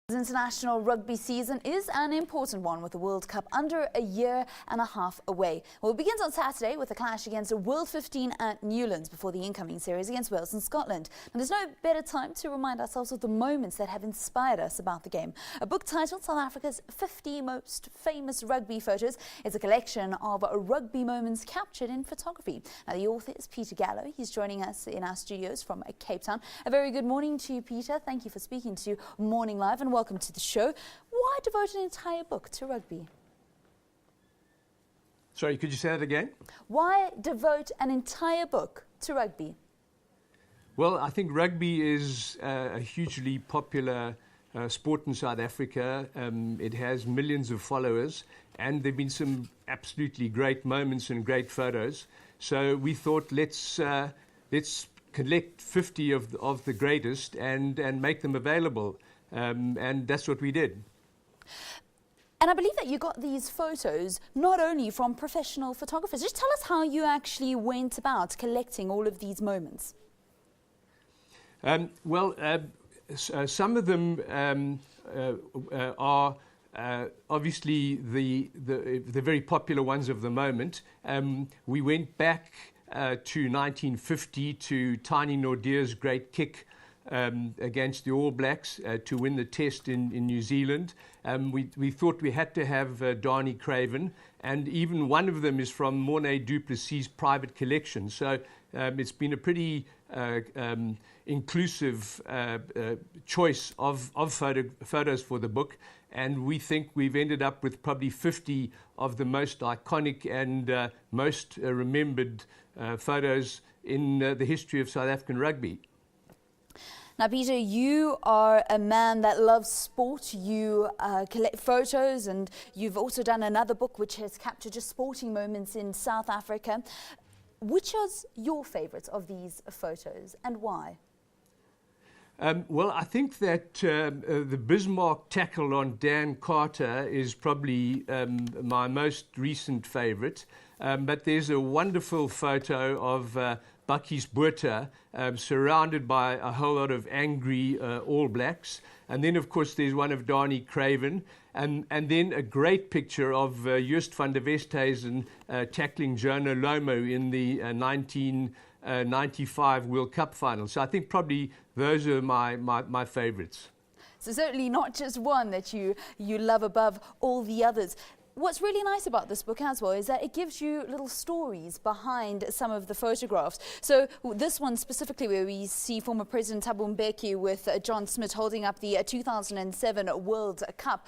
The international rugby season is an important one with the World Cup under a year and a half away. Well, it begins on Saturday with a clash against World 15 at Newlands before the incoming series against Wales and Scotland. And there's no better time to remind ourselves of the moments that have inspired us about the game. A book titled South Africa's 50 Most Famous Rugby Photos is a collection of rugby moments captured in photography. Now, the author is Peter Gallo. He's joining us in our studios from Cape Town. A very good morning to you, Peter. Thank you for speaking to Morning Live and welcome to the show. Why devote an entire book to rugby? Sorry, could you say that again? Why devote an entire book to rugby? Well, I think rugby is a hugely popular sport in South Africa. It has millions of followers, and there have been some absolutely great moments and great photos. So we thought, let's collect 50 of the greatest and make them available. And that's what we did. And I believe that you got these photos not only from professional photographers. Just tell us how you actually went about collecting all of these moments. Some of them are obviously the very popular ones of the moment. We went back to 1950 to Tiny Nordeer's great kick against the All Blacks to win the test in New Zealand. We thought we had to have Darnie Craven, and even one of them is from Mornay du Plessis' private collection. So it's been a pretty inclusive choice of photos for the book, and we think we've ended up with probably 50 of the most iconic and most remembered photos in the history of South African rugby. Now, Peter, you are a man that loves sport. You collect photos, and you've also done another book which has captured just sporting moments in South Africa. Which is your favourite of these photos, and why? Well, I think that the Bismarck tackle on Dan Carter is probably my most recent favourite. But there's a wonderful photo of Bakkies Botha surrounded by a whole lot of angry All Blacks. And then, of course, there's one of Darnie Craven. And then a great picture of Joost van der Westhuizen tackling Jonah Lomo in the 1995 World Cup final. So I think probably those are my favourites. So certainly not just one that you love above all the others. What's really nice about this book as well is that it gives you little stories behind some of the photographs. So this one specifically, where we see former President Thabo Mbeki with John Smith holding up the 2007 World Cup.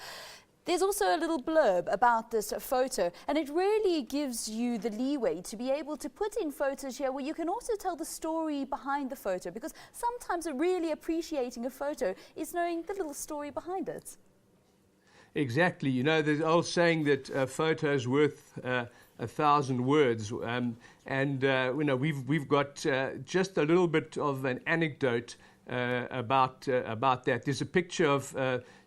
There's also a little blurb about this photo, and it really gives you the leeway to be able to put in photos here where you can also tell the story behind the photo, because sometimes really appreciating a photo is knowing the little story behind it. Exactly. You know, there's an old saying that a photo is worth 1,000 words, and you know, we've got just a little bit of an anecdote about that. There's a picture of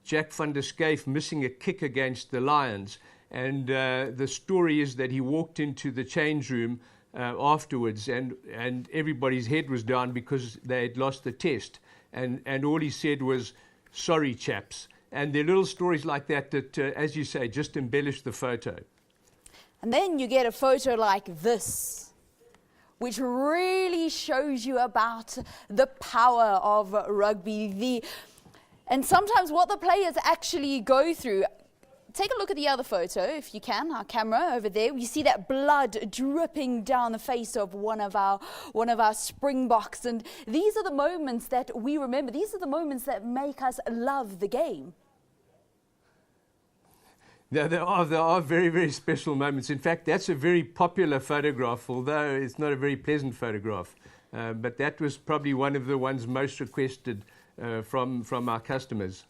Jack van der Schyff missing a kick against the Lions, and the story is that he walked into the change room afterwards, and everybody's head was down because they had lost the test, and all he said was, "Sorry, chaps." And there are little stories like that that, as you say, just embellish the photo. And then you get a photo like this, which really shows you about the power of rugby, and sometimes what the players actually go through. Take a look at the other photo, if you can, our camera over there. You see that blood dripping down the face of one of our Springboks. And these are the moments that we remember. These are the moments that make us love the game. Yeah, there are very, very special moments. In fact, that's a very popular photograph, although it's not a very pleasant photograph. But that was probably one of the ones most requested from our customers.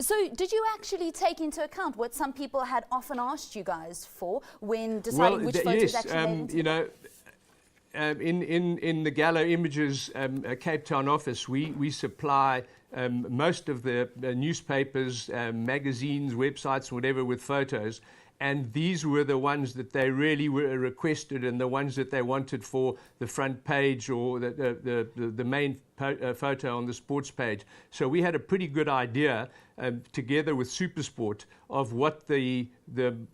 So did you actually take into account what some people had often asked you guys for when deciding which photos actually made into you know, in the Gallo Images Cape Town office, we supply most of the newspapers, magazines, websites, whatever, with photos. and these were the ones that they really were requested and the ones that they wanted for the front page or the main photo on the sports page. So we had a pretty good idea together with SuperSport of what the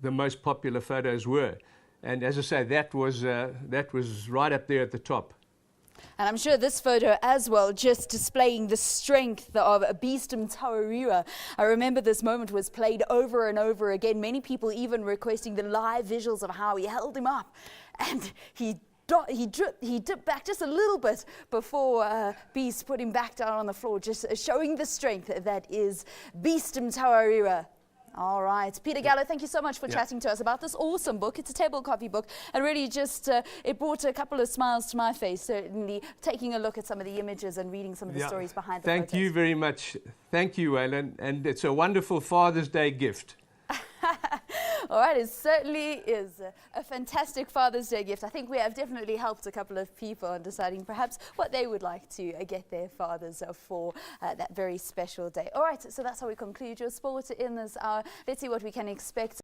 most popular photos were. And as I say, that was right up there at the top. And I'm sure this photo as well, just displaying the strength of Beeston Tawarira. I remember this moment was played over and over again. Many people even requesting the live visuals of how he held him up. And he dipped back just a little bit before Beast put him back down on the floor, just showing the strength that is Beeston Tawarira. All right. Peter Gallo, thank you so much for chatting to us about this awesome book. It's a table coffee book, and really just it brought a couple of smiles to my face, certainly taking a look at some of the images and reading some of the stories behind the photos. Thank you very much. Thank you, Alan, and it's a wonderful Father's Day gift. All right, it certainly is a fantastic Father's Day gift. I think we have definitely helped a couple of people in deciding perhaps what they would like to get their fathers for that very special day. All right, so that's how we conclude your sport in this hour. Let's see what we can expect.